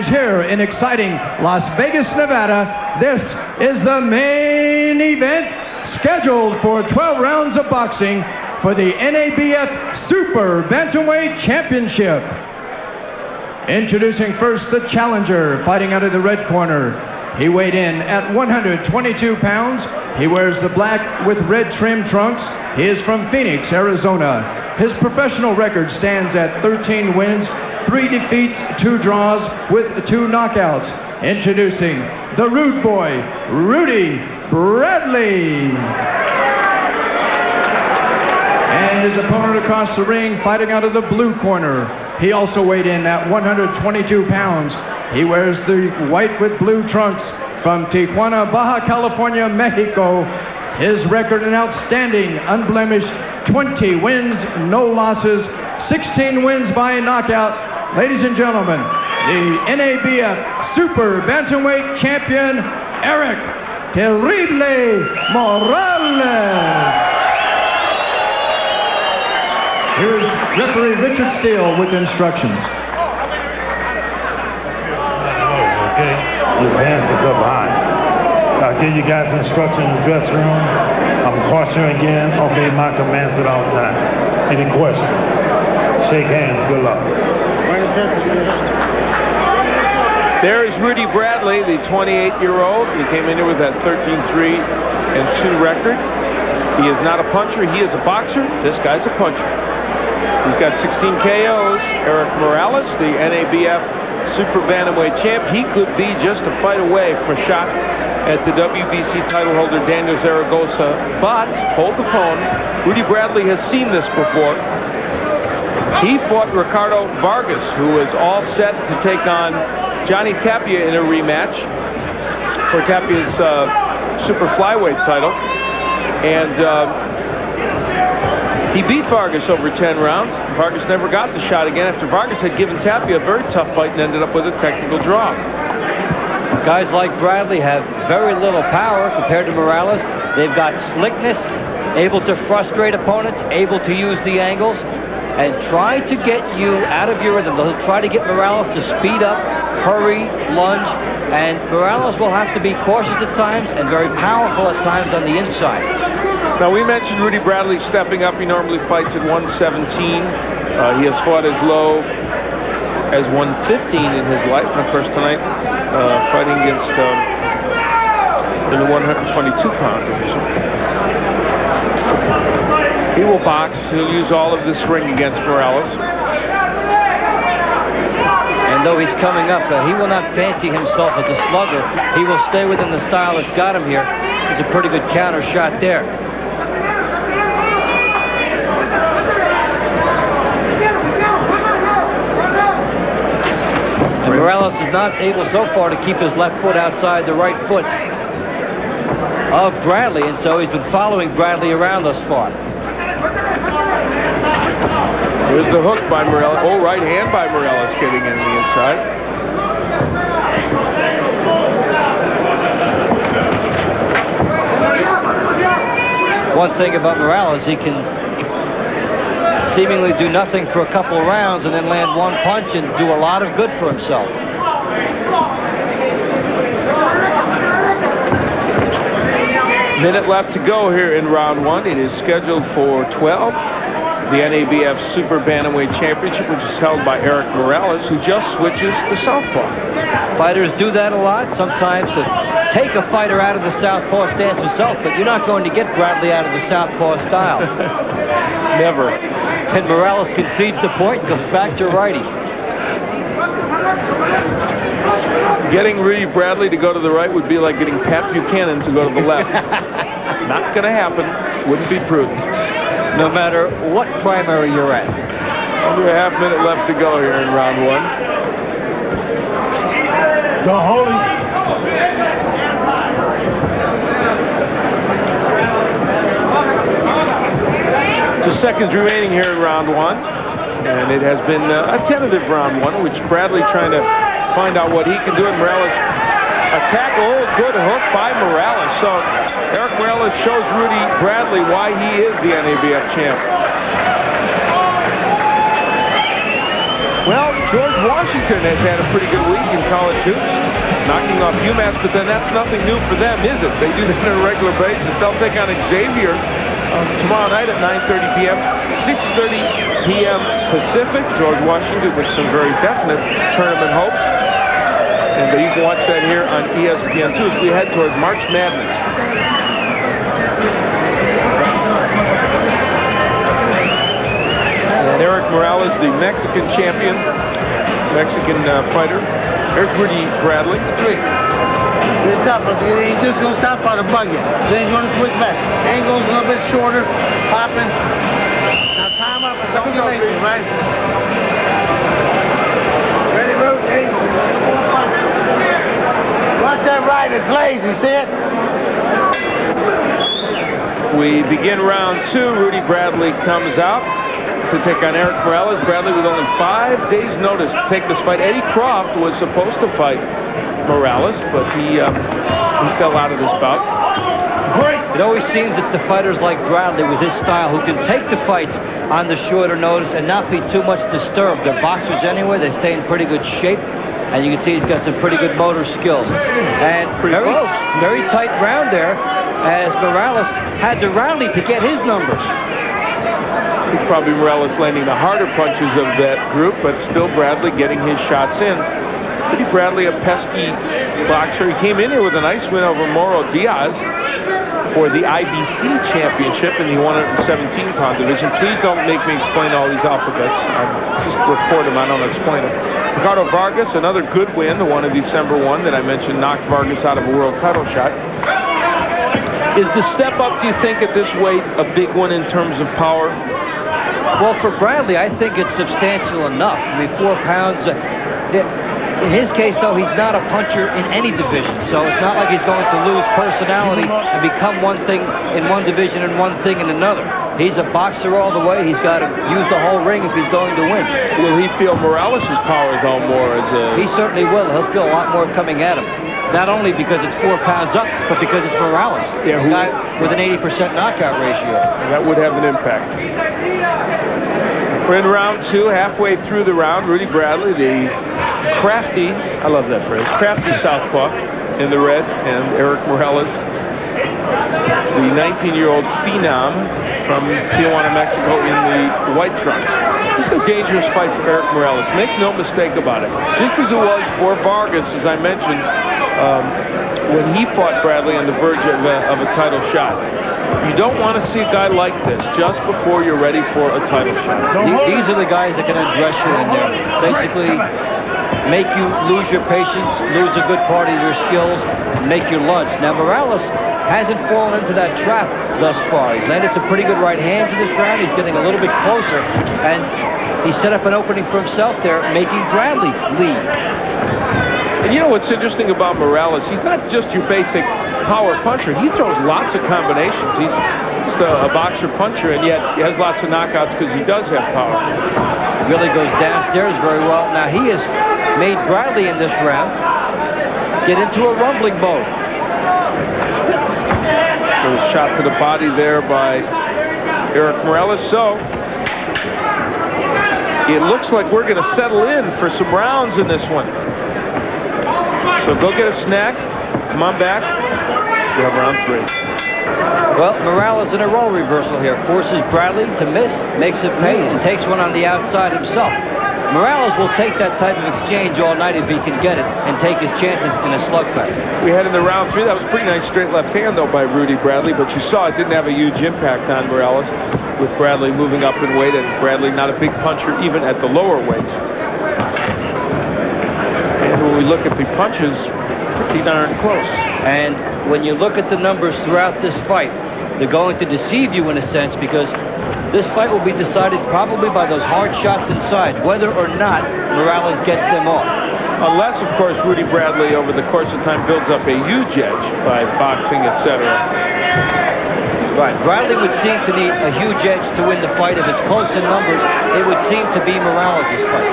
Here in exciting Las Vegas, Nevada, this is the main event scheduled for 12 rounds of boxing for the NABF Super Bantamweight Championship. Introducing first the challenger, fighting out of the red corner. He weighed in at 122 pounds. He wears the black with red trim trunks. He is from Phoenix, Arizona. His professional record stands at 13 wins, 3 defeats, 2 draws with 2 knockouts. Introducing the Rude Boy, Rudy Bradley. And his opponent across the ring, fighting out of the blue corner. He also weighed in at 122 pounds. He wears the white with blue trunks from Tijuana, Baja California, Mexico. His record an outstanding, unblemished 20 wins, no losses, 16 wins by knockout. Ladies and gentlemen, the NABF Super Bantamweight Champion, Eric Terrible Morales. Here's referee Richard Steele with instructions. Okay, your hands is up high. I'll give you guys instructions in the dressing room. I'm cautioning again, obey my commands at all times. Any questions? Shake hands, good luck. There's Rudy Bradley, the 28-year-old. He came in here with that 13-3-2 record. He is not a puncher. He is a boxer. This guy's a puncher. He's got 16 KOs. Eric Morales, the NABF Super Bantamweight champ. He could be just a fight away from a shot at the WBC title holder, Daniel Zaragoza. But, hold the phone, Rudy Bradley has seen this before. He fought Ricardo Vargas, who was all set to take on Johnny Tapia in a rematch for Tapia's super flyweight title. And he beat Vargas over 10 rounds. Vargas never got the shot again after Vargas had given Tapia a very tough fight and ended up with a technical draw. Guys like Bradley have very little power compared to Morales. They've got slickness, able to frustrate opponents, able to use the angles, and try to get you out of your rhythm. They'll try to get Morales to speed up, hurry, lunge, and Morales will have to be cautious at times and very powerful at times on the inside. Now, we mentioned Rudy Bradley stepping up. He normally fights at 117. He has fought as low as 115 in his life. And of course, tonight, fighting against in the 122-pound division. He will box. He'll use all of this ring against Morales. And though he's coming up, he will not fancy himself as a slugger. He will stay within the style that's got him here. It's a pretty good counter shot there. And Morales is not able so far to keep his left foot outside the right foot of Bradley, and so he's been following Bradley around thus far. There's the hook by Morales. Oh, right hand by Morales getting in the inside. One thing about Morales, he can seemingly do nothing for a couple of rounds and then land one punch and do a lot of good for himself. Minute left to go here in round 1. It is scheduled for 12. The NABF Super Bantamweight Championship, which is held by Eric Morales, who just switches to southpaw. Fighters do that a lot, sometimes to take a fighter out of the southpaw stance himself, but you're not going to get Bradley out of the southpaw style. Never. And Morales concedes the point and goes back to righty. Getting Rudy Bradley to go to the right would be like getting Pat Buchanan to go to the left. Not going to happen. Wouldn't be prudent. No matter what primary you're at. Under a half minute left to go here in round 1. Go holding. 2 seconds remaining here in round 1. And it has been a tentative round 1, which Bradley trying to find out what he can do. And Morales attack. Oh, good hook by Morales. So Eric Morales shows Rudy Bradley why he is the NABF champ. Well, George Washington has had a pretty good week in college hoops, knocking off UMass, but then that's nothing new for them, is it? They do this on a regular basis. They'll take on Xavier tomorrow night at 9:30 p.m., 6:30 p.m. Pacific. George Washington with some very definite tournament hopes. And you can watch that here on ESPN2 as we head toward March Madness. And Eric Morales, the Mexican champion, Mexican fighter. Here's Rudy Bradley. He's tough, but he's just going to stop by the bug you. Then he's going to switch back. Angle's a little bit shorter, popping. Now time up and don't get lazy, right? Ready, Ruth? Watch that right, it's lazy, see it? We begin round 2. Rudy Bradley comes out to take on Eric Morales. Bradley with only 5 days' notice to take this fight. Eddie Croft was supposed to fight Morales, but he fell out of this bout. Great. It always seems it's the fighters like Bradley with his style who can take the fights on the shorter notice and not be too much disturbed. They're boxers anyway. They stay in pretty good shape. And you can see he's got some pretty good motor skills. And very tight round there as Morales had to rally to get his numbers. It's probably Morales landing the harder punches of that group, but still Bradley getting his shots in. Rudy Bradley, a pesky boxer. He came in here with a nice win over Mauro Diaz for the IBC championship in the 117-pound division. Please don't make me explain all these alphabets. I just report them, I don't explain them. Ricardo Vargas, another good win, the one in December 1 that I mentioned, knocked Vargas out of a world title shot. Is the step up, do you think, at this weight a big one in terms of power? Well, for Bradley, I think it's substantial enough. I mean, 4 pounds. In his case, though, he's not a puncher in any division, so it's not like he's going to lose personality and become one thing in one division and one thing in another. He's a boxer all the way. He's got to use the whole ring if he's going to win. Will he feel Morales' power, though, more as a... He certainly will. He'll feel a lot more coming at him. Not only because it's 4 pounds up, but because it's Morales, a guy with an 80% knockout ratio. That would have an impact. We're in round 2, halfway through the round. Rudy Bradley, the crafty, I love that phrase, crafty southpaw in the red, and Eric Morales, the 19-year-old phenom from Tijuana, Mexico, in the white trunks. This is a dangerous fight for Eric Morales. Make no mistake about it. Just as it was for Vargas, as I mentioned, when he fought Bradley on the verge of a title shot. You don't want to see a guy like this just before you're ready for a title shot. These are the guys that can undress you in there. Basically, make you lose your patience, lose a good part of your skills, make your lunch. Now, Morales hasn't fallen into that trap thus far. He's landed some pretty good right hands in this round. He's getting a little bit closer, and he set up an opening for himself there, making Bradley lead. And you know what's interesting about Morales? He's not just your basic power puncher. He throws lots of combinations. He's just a boxer puncher, and yet he has lots of knockouts because he does have power. He really goes downstairs very well. Now, he has made Bradley in this round get into a rumbling mode. There was a shot to the body there by Eric Morales. So it looks like we're going to settle in for some rounds in this one. So go get a snack. Come on back. We have round 3. Well, Morales in a role reversal here. Forces Bradley to miss, makes it pay, and takes one on the outside himself. Morales will take that type of exchange all night if he can get it and take his chances in a slugfest. We head into round 3. That was a pretty nice straight left hand, though, by Rudy Bradley, but you saw it didn't have a huge impact on Morales, with Bradley moving up in weight, and Bradley not a big puncher even at the lower weights. And when we look at the punches, pretty darn close. And when you look at the numbers throughout this fight, they're going to deceive you in a sense, because this fight will be decided probably by those hard shots inside, whether or not Morales gets them off. Unless, of course, Rudy Bradley over the course of time builds up a huge edge by boxing, etc. Right. Bradley would seem to need a huge edge to win the fight. If it's close in numbers, it would seem to be Morales' fight.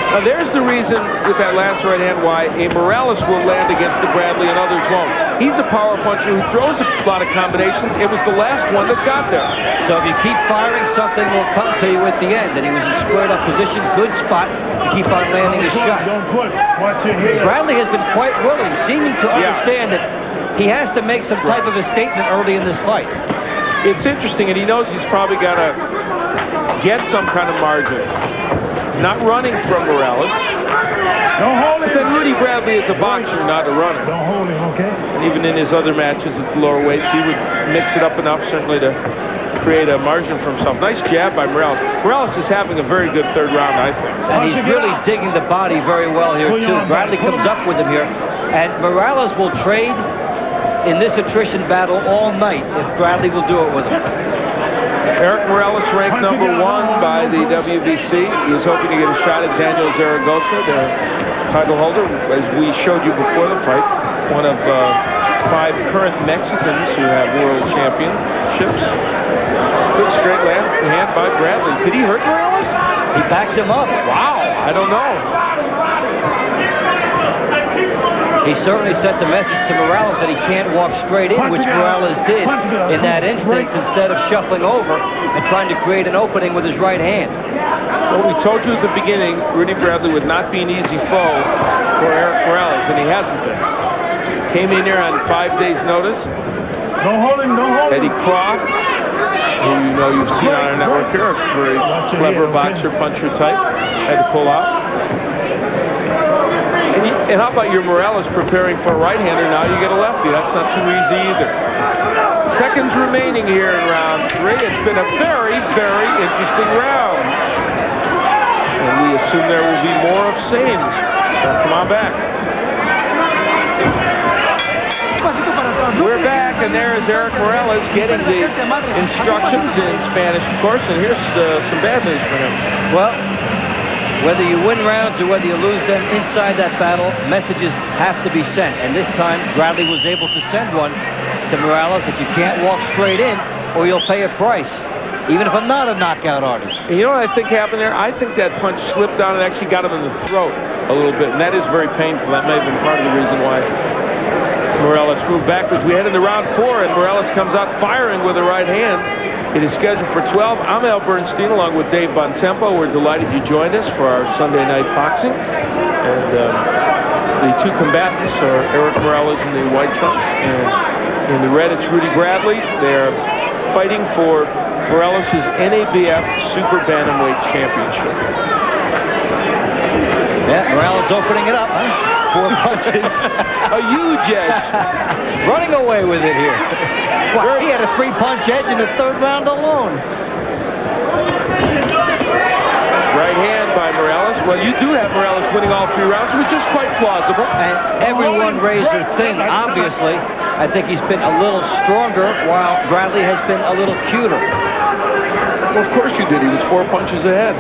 Now there's the reason with that last right hand why a Morales will land against the Bradley and others won't. He's a power puncher who throws a lot of combinations. It was the last one that got there. So if you keep firing, something will come to you at the end. And he was in squared up position, good spot to keep on landing his shot. Don't push. Watch your head. Bradley has been quite willing, seeming to understand that he has to make some type of a statement early in this fight. It's interesting, and he knows he's probably got to get some kind of margin. Not running from Morales. Don't hold But it. then Rudy Bradley is a boxer, not a runner. Don't hold him, okay? And even in his other matches at the lower weights, he would mix it up enough, certainly, to create a margin for himself. Nice jab by Morales. Morales is having a very good third round, I think. And he's really digging the body very well here, too. Bradley comes up with him here. And Morales will trade in this attrition battle all night if Bradley will do it with him. Eric Morales ranked #1 by the WBC. He was hoping to get a shot at Daniel Zaragoza, the title holder, as we showed you before the fight, one of 5 current Mexicans who have world championships. Good straight left hand by Bradley. Did he hurt Morales? He backed him up. Wow, I don't know. He certainly sent the message to Morales that he can't walk straight in, which Morales did in that instance instead of shuffling over and trying to create an opening with his right hand. Well, we told you at the beginning, Rudy Bradley would not be an easy foe for Eric Morales, and he hasn't been. Came in here on 5 days' notice. Don't hold him. Don't hold him. Eddie Croft, who you know you've seen on our network here, a very clever boxer, puncher type, had to pull out. And how about your Morales preparing for a right-hander? Now you get a lefty. That's not too easy either. Seconds remaining here in round 3. It's been a very, very interesting round. And we assume there will be more of same. So come on back. We're back, and there is Eric Morales getting the instructions in Spanish, of course, and here's some bad news for him. Well, whether you win rounds or whether you lose them inside that battle, messages have to be sent. And this time, Bradley was able to send one to Morales that you can't walk straight in or you'll pay a price, even if I'm not a knockout artist. And you know what I think happened there? I think that punch slipped down and actually got him in the throat a little bit, and that is very painful. That may have been part of the reason why Morales moved backwards. We head into round 4, and Morales comes out firing with a right hand. It is scheduled for 12. I'm Al Bernstein along with Dave Bontempo. We're delighted you joined us for our Sunday night boxing. And the 2 combatants are Eric Morales in the white trunks, and in the red it's Rudy Bradley. They're fighting for Morales' NABF Super Bantamweight Championship. Yeah, Morales opening it up, huh? 4 punches. A huge edge. Running away with it here. Wow, he had a 3-punch edge in the 3rd round alone. Right hand by Morales. Well, you do have Morales winning all 3 rounds, which is quite plausible. And everyone razor thin, obviously. I think he's been a little stronger, while Bradley has been a little cuter. Well, of course you did. He was 4 punches ahead.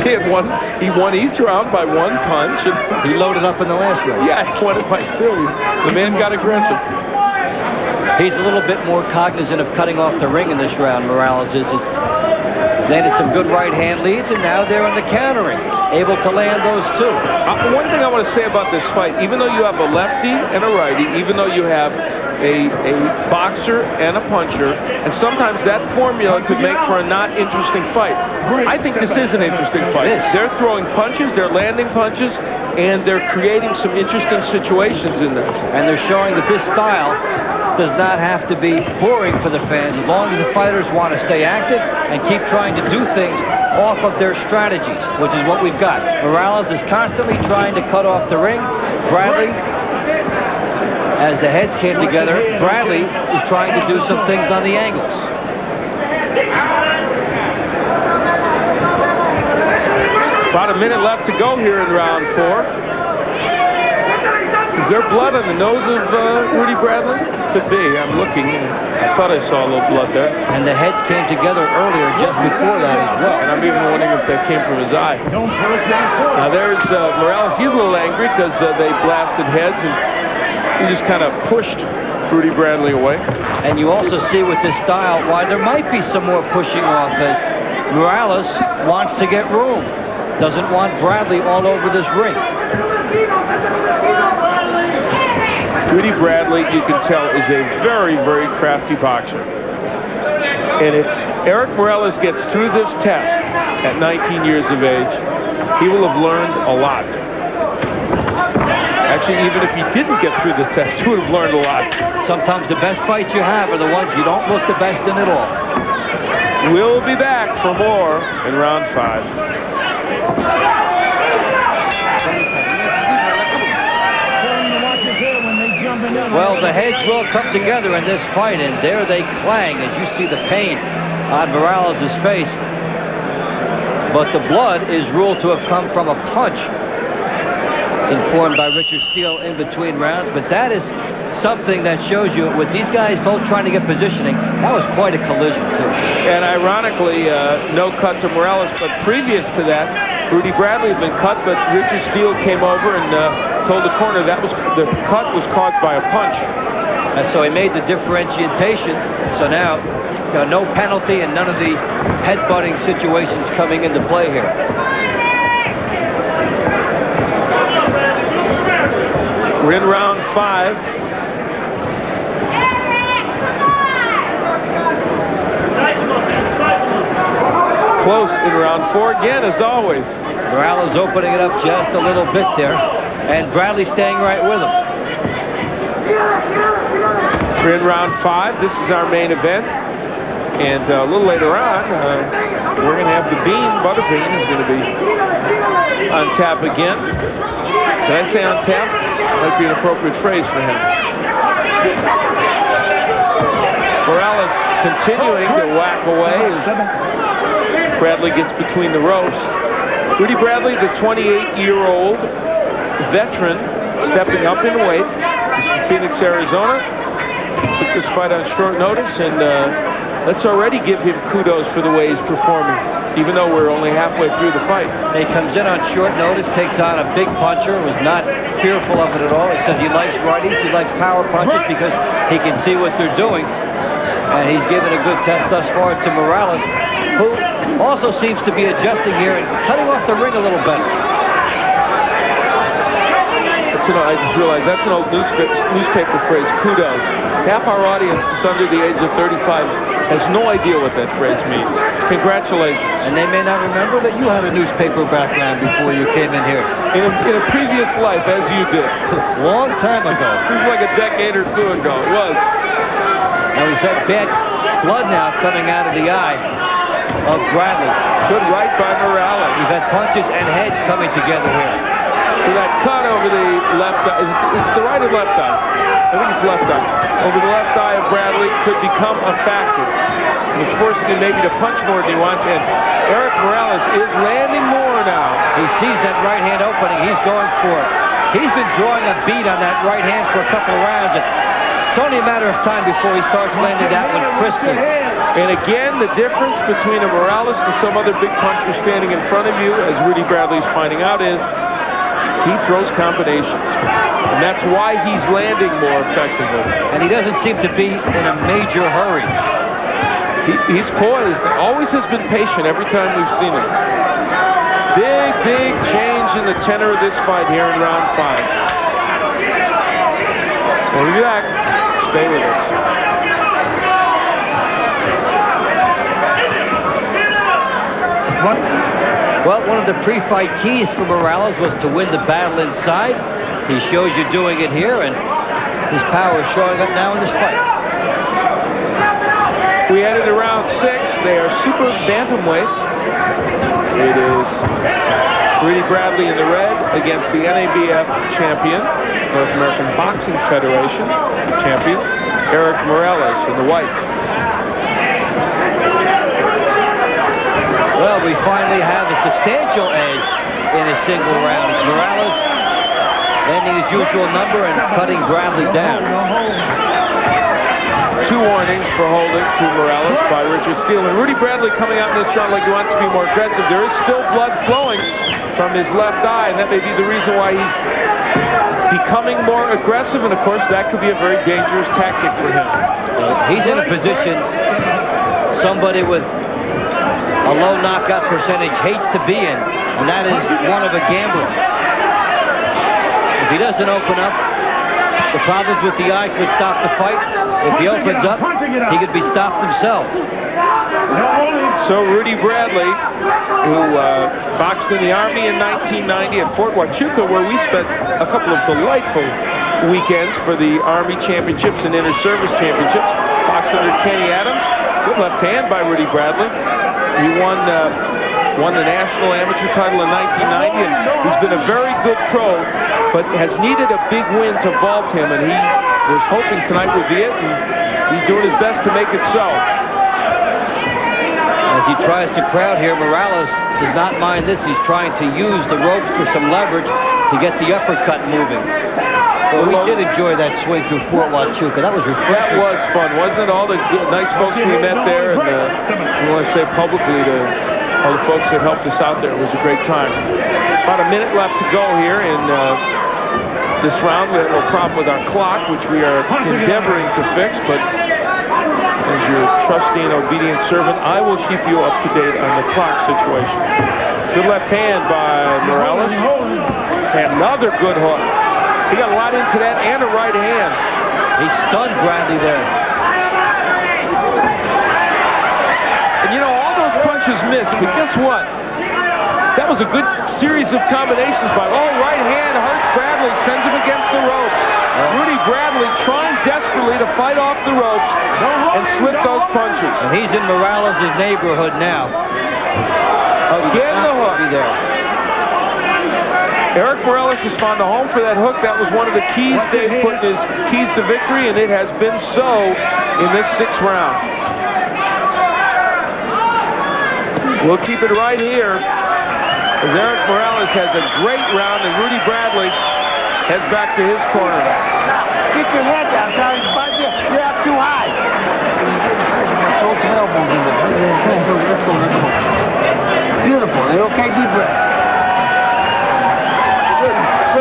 He won each round by 1 punch. And he loaded up in the last round. Yeah, he won it by 2. The man got aggressive. He's a little bit more cognizant of cutting off the ring in this round, Morales is. Landed some good right hand leads, and now they're in the countering, able to land those 2. One thing I want to say about this fight, even though you have a lefty and a righty, even though you have a boxer and a puncher, and sometimes that formula could make for a not interesting fight. I think this is an interesting fight. They're throwing punches, they're landing punches, and they're creating some interesting situations in there. And they're showing that this style does not have to be boring for the fans as long as the fighters want to stay active and keep trying to do things off of their strategies, which is what we've got. Morales is constantly trying to cut off the ring. Bradley, as the heads came together, Bradley is trying to do some things on the angles. About a minute left to go here in round 4. Is there blood on the nose of Rudy Bradley? Could be. I'm looking. I thought I saw a little blood there. And the heads came together earlier just before that as well. And I'm even wondering if that came from his eye. Now there's Morales. He's a little angry because they blasted heads, and he just kind of pushed Rudy Bradley away. And you also see with this style why there might be some more pushing off as Morales wants to get room. doesn't want Bradley all over this ring. Rudy Bradley, you can tell, is a very, very crafty boxer. And if Erik Morales gets through this test at 19 years of age, he will have learned a lot. Actually, even if he didn't get through the test, he would have learned a lot. Sometimes the best fights you have are the ones you don't look the best in at all. We'll be back for more in round 5. Well, the heads will come together in this fight, and there they clang as you see the pain on Morales' face. But the blood is ruled to have come from a punch informed by Richard Steele in between rounds. But that is something that shows you, with these guys both trying to get positioning, that was quite a collision, too. And ironically, no cut to Morales, but previous to that, Rudy Bradley had been cut, but Richard Steele came over and told the corner that the cut was caused by a punch. And so he made the differentiation. So now, no penalty and none of the headbutting situations coming into play here. We're in round 5. Close in round 4 again, as always. Morales opening it up just a little bit there, and Bradley staying right with him. We're in round 5. This is our main event. And a little later on, we're going to have the Bean. Butterbean is going to be on tap again. Did I say on tap? Might be an appropriate phrase for him. Morales continuing to whack away as Bradley gets between the ropes. Rudy Bradley, the 28-year-old veteran, stepping up in weight. He's from Phoenix, Arizona. Took this fight on short notice, and let's already give him kudos for the way he's performing, even though we're only halfway through the fight. He comes in on short notice, takes on a big puncher, was not fearful of it at all. He says he likes righties, he likes power punches because he can see what they're doing. And he's given a good test thus far to Morales, who also seems to be adjusting here and cutting off the ring a little better. I just realized that's an old newspaper phrase, kudos. Half our audience is under the age of 35, has no idea what that phrase means. Congratulations. And they may not remember that you had a newspaper background before you came in here. In a previous life, as you did. Long time ago. It was like a decade or two ago. It was. Now there's that bad blood now coming out of the eye of Bradley. Good right by Morales. We've had punches and heads coming together here. So that cut over the left eye, it's the right or left eye? I think it's left eye. Over the left eye of Bradley could become a factor. And it's forcing him maybe to punch more than he wants. And Erik Morales is landing more now. He sees that right hand opening. He's going for it. He's been drawing a bead on that right hand for a couple of rounds. It's only a matter of time before he starts landing that one crisply. And again, the difference between a Morales and some other big puncher standing in front of you, as Rudy Bradley's finding out, is he throws combinations. And that's why he's landing more effectively. And he doesn't seem to be in a major hurry. He's poised. Always has been patient every time we've seen him. Big, big change in the tenor of this fight here in round 5. We'll be back. Stay with us. Well, one of the pre-fight keys for Morales was to win the battle inside. He shows you doing it here, and his power is showing up now in this fight. We headed to round 6. They are super bantamweights. It is Rudy Bradley in the red against the NABF champion, North American Boxing Federation champion, Erik Morales in the white. Well, we finally have a substantial edge in a single round. It's Morales ending his usual number and cutting Bradley down. 2 warnings for holding to Morales by Richard Steele. And Rudy Bradley coming out in this round like he wants to be more aggressive. There is still blood flowing from his left eye, and that may be the reason why he's becoming more aggressive. And, of course, that could be a very dangerous tactic for him. He's in a position, somebody with a low knockout percentage hates to be in, and that is one of a gambler. If he doesn't open up, the problems with the eye could stop the fight. If he opens up, he could be stopped himself. So Rudy Bradley, who boxed in the Army in 1990 at Fort Huachuca, where we spent a couple of delightful weekends for the Army Championships and Inter-Service Championships, boxed under Kenny Adams. Good left hand by Rudy Bradley. He won the national amateur title in 1990, and he's been a very good pro, but has needed a big win to vault him, and he was hoping tonight would be it, and he's doing his best to make it so. As he tries to crowd here, Morales does not mind this. He's trying to use the ropes for some leverage to get the uppercut moving. But we did enjoy that swing through Fort Huachuca. That was refreshing. That was fun, wasn't it? All the nice folks we met there, and we want to say publicly to all the folks that helped us out there. It was a great time. About a minute left to go here in this round. We have a problem with our clock, which we are endeavoring to fix, but as your trusty and obedient servant, I will keep you up to date on the clock situation. Good left hand by Morales. And another good hook. He got a lot into that and a right hand. He stunned Bradley there. And you know, all those punches missed, but guess what? That was a good series of combinations by right hand hurts Bradley, sends him against the ropes. Rudy Bradley trying desperately to fight off the ropes and slip those punches. And he's in Morales' neighborhood now. Again the hook. Erik Morales has found a home for that hook. That was one of the keys Dave put in his keys to victory, and it has been so in this 6th round. We'll keep it right here as Erik Morales has a great round, and Rudy Bradley heads back to his corner. Get your head down, Charlie. You're up too high. Beautiful. Are you okay? Deep breath. Good.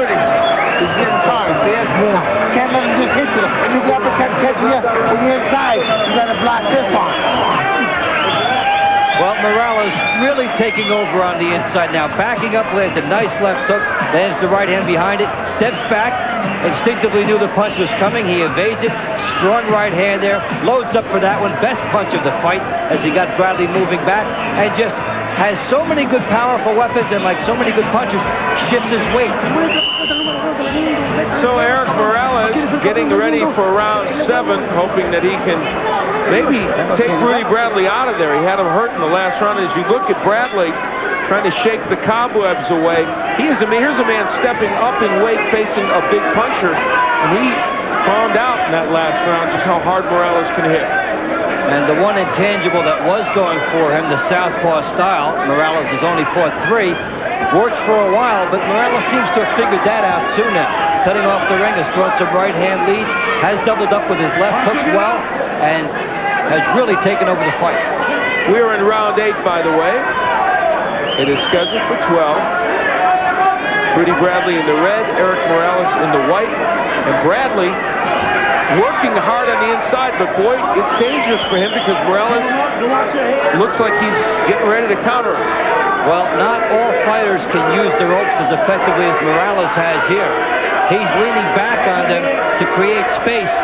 He's getting tired. See it? Can't let him just hit you. When you got to catch you when you're inside, you got to block this one. Well, Morales really taking over on the inside now. Backing up, lands a nice left hook, lands the right hand behind it, steps back, instinctively knew the punch was coming. He evades it, strong right hand there, loads up for that one. Best punch of the fight as he got Bradley moving back and just has so many good powerful weapons and like so many good punches, shifts his weight. So Erik Morales getting ready for round 7, hoping that he can maybe take Rudy Bradley out of there. He had him hurt in the last round. As you look at Bradley trying to shake the cobwebs away, here's a man stepping up in weight, facing a big puncher, and he found out in that last round just how hard Morales can hit. And the one intangible that was going for him, the southpaw style, Morales has only fought 3, worked for a while, but Morales seems to have figured that out too now. Cutting off the ring, has thrown some right hand lead, has doubled up with his left hooks well, and has really taken over the fight. We're in round 8, by the way. It is scheduled for 12. Rudy Bradley in the red, Erik Morales in the white, and Bradley working hard on the inside, but boy, it's dangerous for him because Morales looks like he's getting ready to counter him. Well, not all fighters can use the ropes as effectively as Morales has here. He's leaning back on them to create space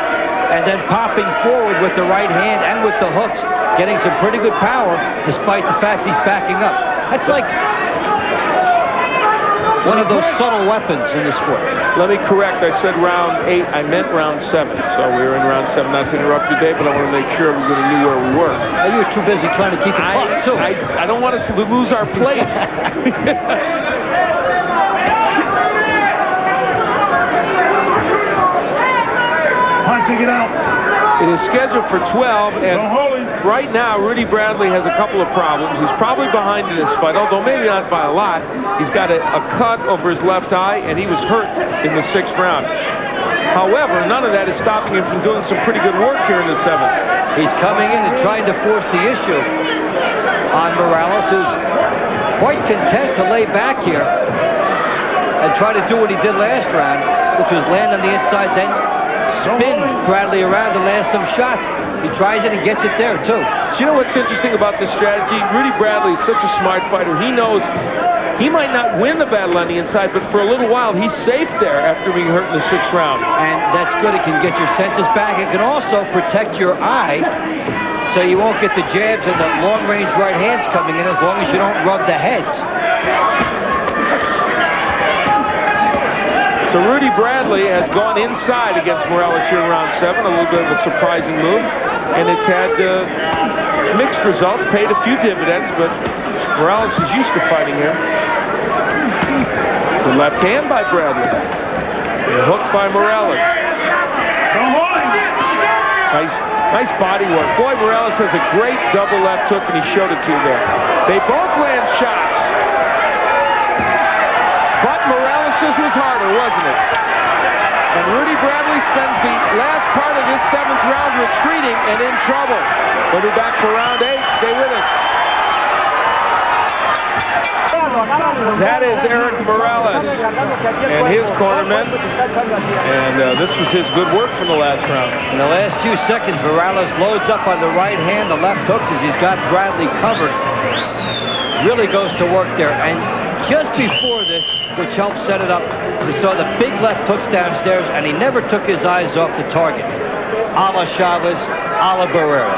and then popping forward with the right hand and with the hooks, getting some pretty good power despite the fact he's backing up. That's like one of those subtle weapons in the sport. Let me correct. I said round 8. I meant round 7. So we were in round 7. Not to interrupt you, Dave, but I want to make sure everybody knew where we were. You were too busy trying to keep it close, too. I don't want us to lose our place. Punching it out. It is scheduled for 12, and right now, Rudy Bradley has a couple of problems. He's probably behind in this fight, although maybe not by a lot. He's got a cut over his left eye, and he was hurt in the 6th round. However, none of that is stopping him from doing some pretty good work here in the 7th. He's coming in and trying to force the issue on Morales, who's quite content to lay back here and try to do what he did last round, which was land on the inside, then spin Bradley around to land some shots. He tries it and gets it there, too. So you know what's interesting about this strategy? Rudy Bradley is such a smart fighter. He knows he might not win the battle on the inside, but for a little while, he's safe there after being hurt in the 6th round. And that's good. It can get your senses back. It can also protect your eye so you won't get the jabs and the long-range right hands coming in as long as you don't rub the heads. So Rudy Bradley has gone inside against Morales here in round 7, a little bit of a surprising move, and it's had mixed results, paid a few dividends, but Morales is used to fighting here. The left hand by Bradley. The hook by Morales. Nice body work. Boy, Morales has a great double left hook, and he showed it to you there. They both land shots. But Morales' was harder, wasn't it? And Rudy Bradley spends the last part of this 7th round retreating and in trouble. We'll be back for round 8. Stay with us. That is Erik Morales and his cornermen. And this was his good work from the last round. In the last 2 seconds, Morales loads up on the right hand, the left hooks as he's got Bradley covered. Really goes to work there. And just before this, which helped set it up, we saw the big left hooks downstairs, and he never took his eyes off the target. A la Chavez, a la Barrera.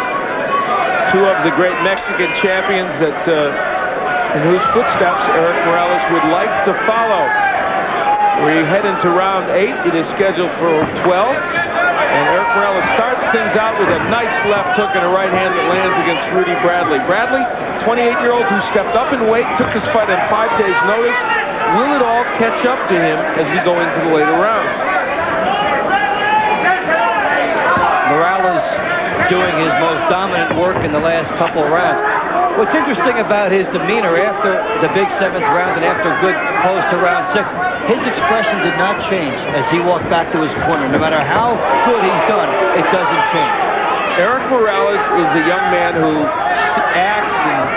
2 of the great Mexican champions that in whose footsteps Erik Morales would like to follow. We head into round 8. It is scheduled for 12. And Erik Morales starts things out with a nice left hook and a right hand that lands against Rudy Bradley. Bradley, 28-year-old who stepped up in weight, took his fight on 5 days' notice. Will it all catch up to him as we go into the later rounds? Morales doing his most dominant work in the last couple of rounds. What's interesting about his demeanor after the big 7th round and after good close to round 6, his expression did not change as he walked back to his corner. No matter how good he's done, it doesn't change. Erik Morales is a young man who acts and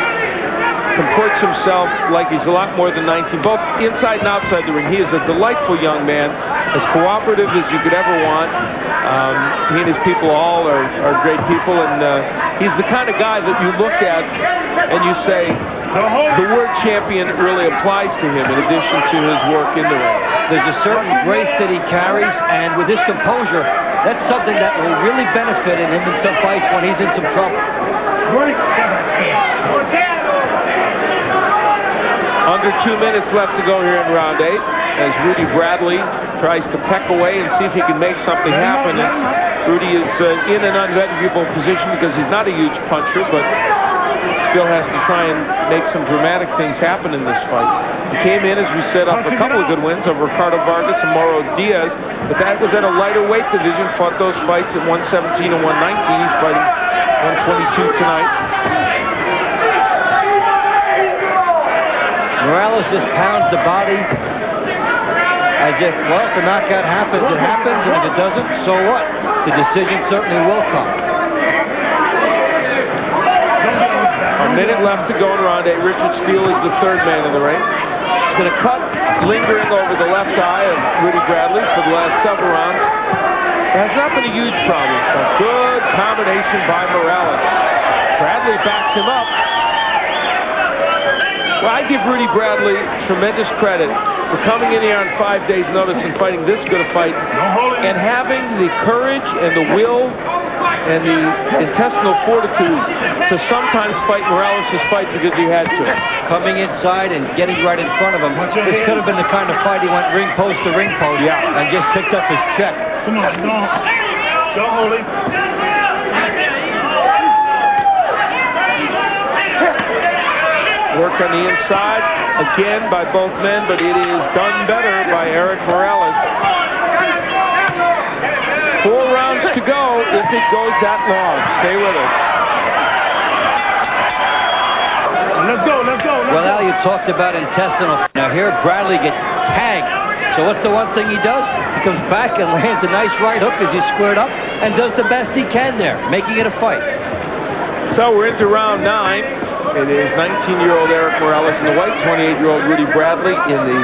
comports himself like he's a lot more than 19, both inside and outside the ring. He is a delightful young man, as cooperative as you could ever want. He and his people all are great people, and he's the kind of guy that you look at and you say, the word champion really applies to him in addition to his work in the ring. There's a certain grace that he carries, and with his composure, that's something that will really benefit him in some fights when he's in some trouble. Under 2 minutes left to go here in round 8 as Rudy Bradley tries to peck away and see if he can make something happen. And Rudy is in an unenviable position because he's not a huge puncher, but still has to try and make some dramatic things happen in this fight. He came in, as we set up, a couple of good wins over Ricardo Vargas and Mauro Diaz, but that was at a lighter weight division, fought those fights at 117 and 119. He's fighting 122 tonight. Morales just pounds the body as if, well, if the knockout happens, it happens, and if it doesn't, so what? The decision certainly will come. A minute left to go in round 8. Richard Steele is the 3rd man in the ring. He's going to cut lingering over the left eye of Rudy Bradley for the last several rounds. It has not been a huge problem. A good combination by Morales. Bradley backs him up. Well, I give Rudy Bradley tremendous credit for coming in here on 5 days' notice and fighting this good a fight, and having the courage and the will and the intestinal fortitude to sometimes fight Morales' fight because he had to. Coming inside and getting right in front of him. This could have been the kind of fight he went ring post to ring post and just picked up his check. Come on, don't hold him. Work on the inside, again by both men, but it is done better by Erik Morales. 4 rounds to go if it goes that long. Stay with us. Let's go. Well, Al, you talked about intestinal. Now here, Bradley gets tagged. So what's the one thing he does? He comes back and lands a nice right hook as he's squared up and does the best he can there, making it a fight. So we're into round 9. It is 19-year-old Erik Morales in the white, 28-year-old Rudy Bradley in the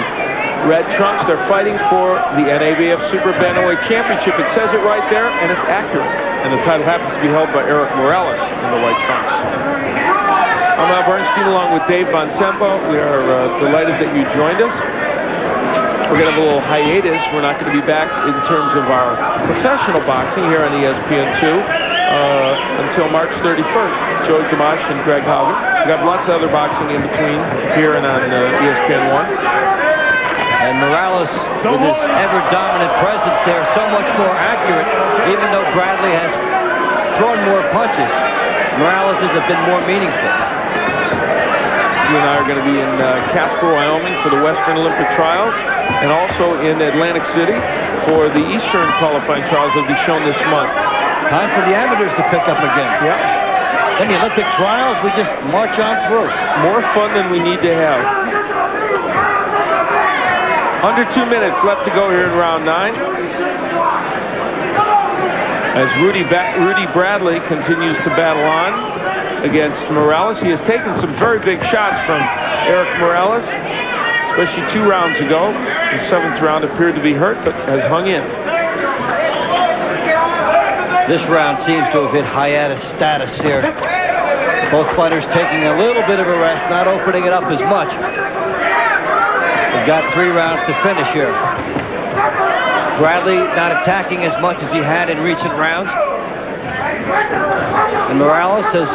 red trunks. They're fighting for the NABF Super Bantamweight Championship. It says it right there, and it's accurate. And the title happens to be held by Eric Morales in the white trunks. I'm Al Bernstein along with Dave Von Sembo. We are delighted that you joined us. We're going to have a little hiatus. We're not going to be back in terms of our professional boxing here on ESPN2 until March 31st. Joey Gamache and Greg Haugen. We've got lots of other boxing in between here and on ESPN1. And Morales, with his ever-dominant presence there, so much more accurate, even though Bradley has thrown more punches. Morales has been more meaningful. You and I are going to be in Casper, Wyoming for the Western Olympic Trials, and also in Atlantic City for the Eastern qualifying trials that will be shown this month. Time for the amateurs to pick up again. Yep. Then the Olympic trials, we just march on through. More fun than we need to have. Under 2 minutes left to go here in round 9. As Rudy Bradley continues to battle on against Morales. He has taken some very big shots from Eric Morales, especially 2 rounds ago. The 7th round appeared to be hurt, but has hung in. This round seems to have hit hiatus status here. Both fighters taking a little bit of a rest, not opening it up as much. We've got 3 rounds to finish here. Bradley not attacking as much as he had in recent rounds. And Morales has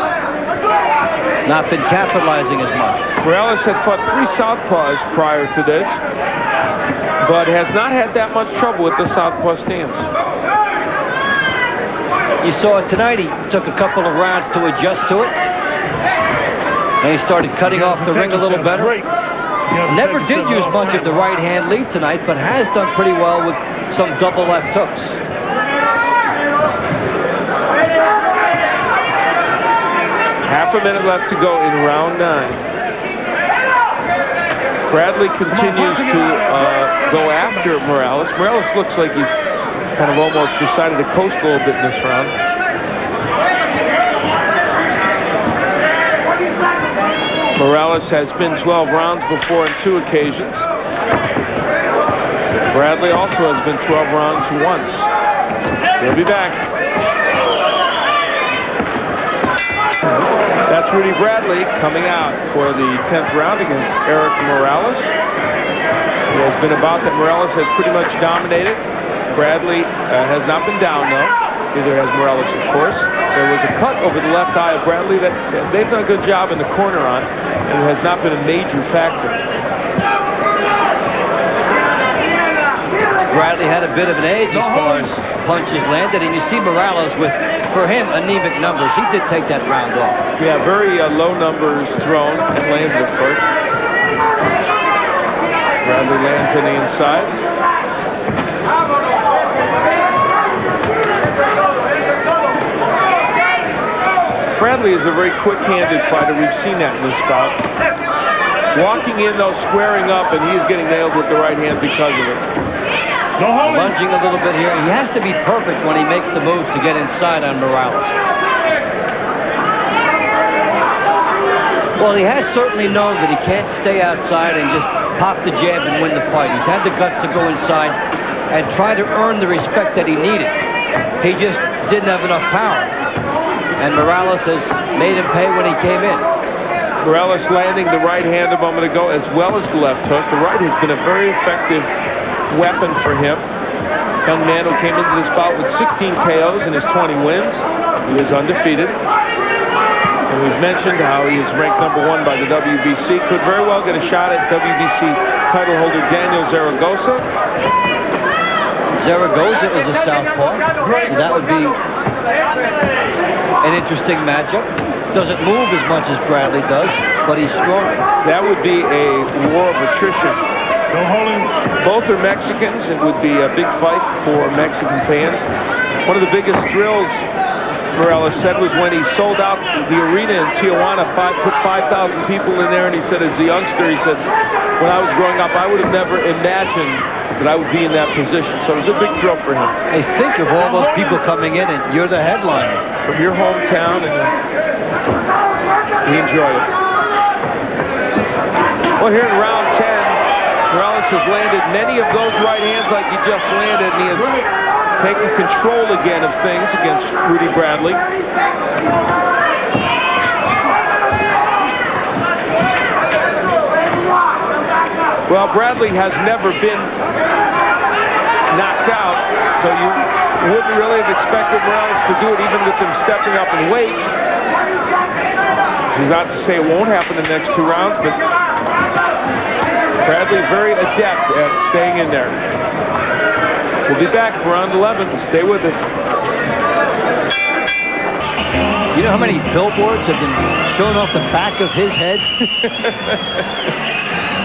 not been capitalizing as much. Morales had fought 3 southpaws prior to this, but has not had that much trouble with the southpaw stance. You saw it tonight. He took a couple of rounds to adjust to it. And he started cutting off the ring a little better. Never did use much of the right hand lead tonight, but has done pretty well with some double left hooks. Half a minute left to go in round 9. Bradley continues to go after Morales. Morales looks like he's kind of almost decided to coast a little bit in this round. Morales has been 12 rounds before on 2 occasions. Bradley also has been 12 rounds once. He'll be back. That's Rudy Bradley coming out for the 10th round against Eric Morales. It has been about that Morales has pretty much dominated. Bradley has not been down, though. Neither has Morales, of course. There was a cut over the left eye of Bradley that they've done a good job in the corner on, and it has not been a major factor. Bradley had a bit of an edge as far as punches landed, and you see Morales with, for him, anemic numbers. He did take that round off. Yeah, very low numbers thrown and landed, of course. Bradley lands on the inside. Bradley is a very quick-handed fighter. We've seen that in this bout. Walking in, though, squaring up, and he's getting nailed with the right hand because of it. Lunging a little bit here. He has to be perfect when he makes the moves to get inside on Morales. Well, he has certainly known that he can't stay outside and just pop the jab and win the fight. He's had the guts to go inside and try to earn the respect that he needed. He just didn't have enough power. And Morales has made him pay when he came in. Morales landing the right hand a moment ago as well as the left hook. The right has been a very effective weapon for him. Young man who came into this bout with 16 KOs in his 20 wins. He is undefeated. And we've mentioned how he is ranked #1 by the WBC. Could very well get a shot at WBC title holder Daniel Zaragoza. Zaragoza is a southpaw, so that would be an interesting matchup. Doesn't move as much as Bradley does, but he's stronger. That would be a war of attrition. Both are Mexicans. It would be a big fight for Mexican fans. One of the biggest thrills, Morales said, was when he sold out the arena in Tijuana, put 5,000 people in there, and he said, as a youngster, he said, when I was growing up, I would have never imagined that I would be in that position. So it was a big thrill for him. Hey, think of all those people coming in, and you're the headliner. From your hometown, and we enjoy it. Well, here in round 10, Morales has landed many of those right hands like he just landed, and he has taken control again of things against Rudy Bradley. Well, Bradley has never been knocked out, so you wouldn't really have expected Morales to do it, even with him stepping up in weight. Which is not to say it won't happen in the next 2 rounds, but Bradley very adept at staying in there. We'll be back for round 11. Stay with us. You know how many billboards have been showing off the back of his head?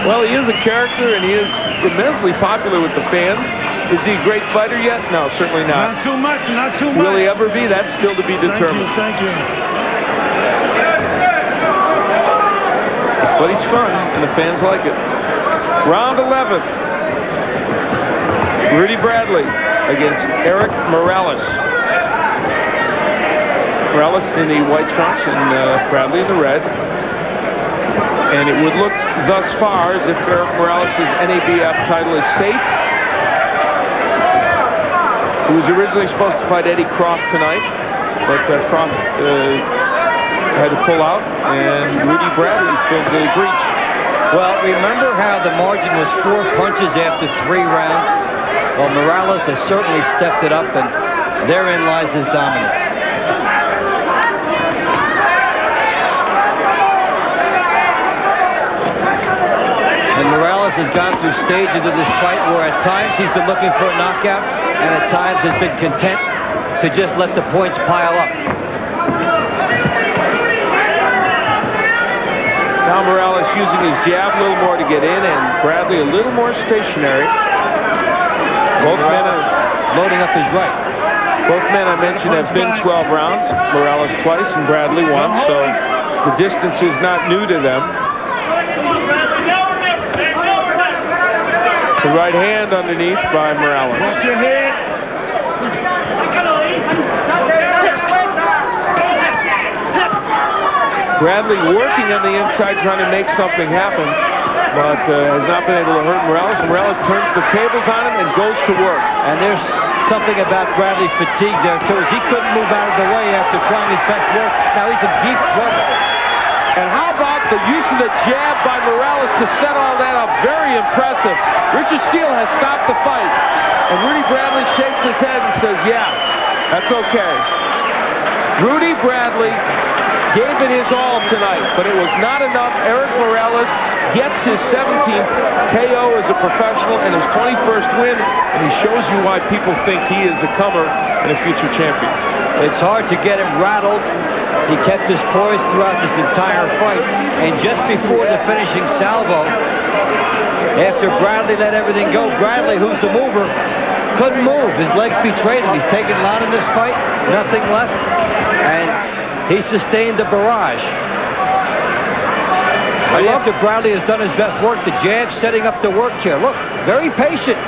Well, he is a character, and he is immensely popular with the fans. Is he a great fighter yet? No, certainly not. Not too much, not too much. Will he ever be? That's still to be determined. Thank you. But he's fun, and the fans like it. Round 11. Rudy Bradley against Erik Morales. Morales in the white trunks and Bradley in the red. And it would look thus far as if Erik Morales' NABF title is safe. He was originally supposed to fight Eddie Croft tonight, but Croft had to pull out, and Rudy Bradley filled the breach. Well, remember how the margin was 4 punches after 3 rounds? Well, Morales has certainly stepped it up, and therein lies his dominance. And Morales has gone through stages of this fight where at times he's been looking for a knockout, and at times has been content to just let the points pile up. Now Morales using his jab a little more to get in, and Bradley a little more stationary. Both men are loading up his right. Both men I mentioned have been 12 rounds. Morales twice and Bradley once, so the distance is not new to them. The right hand underneath by Morales. Watch your head. Bradley working on the inside, trying to make something happen, but has not been able to hurt Morales. Morales turns the tables on him and goes to work. And there's something about Bradley's fatigue there, too, as he couldn't move out of the way after trying his best work. Now he's in deep trouble. And how about the use of the jab by Morales to set all that up? Very impressive. Richard Steele has stopped the fight. And Rudy Bradley shakes his head and says, yeah, that's okay. Rudy Bradley gave it his all tonight, but it was not enough. Erik Morales gets his 17th KO as a professional and his 21st win, and he shows you why people think he is a comer and a future champion. It's hard to get him rattled. He kept his poise throughout this entire fight, and just before the finishing salvo, after Bradley let everything go, Bradley, who's the mover, couldn't move. His legs betrayed him. He's taken a lot in this fight, nothing left, and he sustained the barrage. Right after Bradley has done his best work, the jab setting up the work chair. Look, very patient.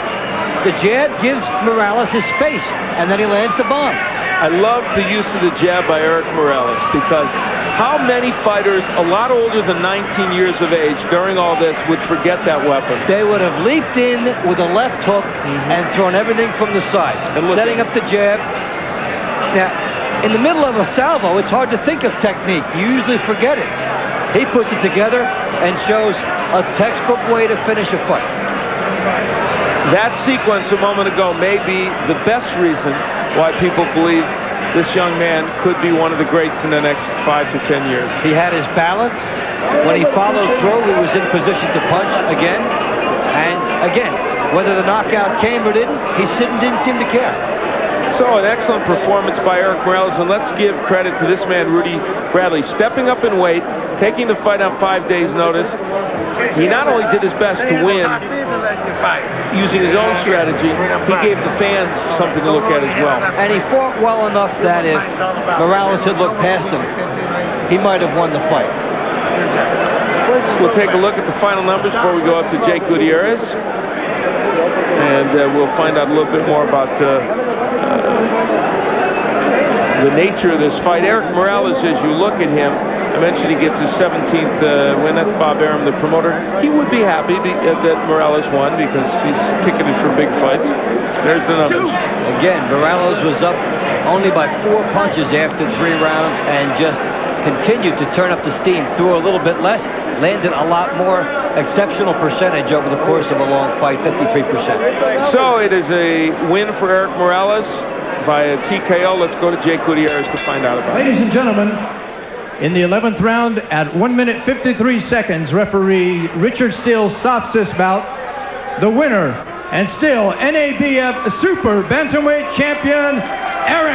The jab gives Morales his space, and then he lands the bomb. I love the use of the jab by Erik Morales, because how many fighters a lot older than 19 years of age during all this would forget that weapon? They would have leaped in with a left hook and thrown everything from the side, setting up the jab. Now, in the middle of a salvo, it's hard to think of technique. You usually forget it. He puts it together and shows a textbook way to finish a fight. That sequence a moment ago may be the best reason why people believe this young man could be one of the greats in the next 5 to 10 years. He had his balance. When he followed through, he was in position to punch again. And again, whether the knockout came or didn't, he didn't seem to care. So an excellent performance by Erik Morales, and let's give credit to this man, Rudy Bradley, stepping up in weight, taking the fight on 5 days' notice. He not only did his best to win using his own strategy, he gave the fans something to look at as well. And he fought well enough that if Morales had looked past him, he might have won the fight. We'll take a look at the final numbers before we go up to Jake Gutierrez. And we'll find out a little bit more about the nature of this fight. Erik Morales, as you look at him, I mentioned he gets his 17th win. That's Bob Arum, the promoter. He would be happy that Morales won because he's ticketed for big fights. There's the numbers. Again, Morales was up only by 4 punches after 3 rounds and just continued to turn up the steam. Threw a little bit less, landed a lot more. Exceptional percentage over the course of a long fight, 53%. So it is a win for Erik Morales by a TKO. Let's go to Jake Gutierrez to find out about it. Ladies and gentlemen, in the 11th round, at 1 minute 53 seconds, referee Richard Steele stops this bout. The winner, and still NABF Super Bantamweight Champion, Erik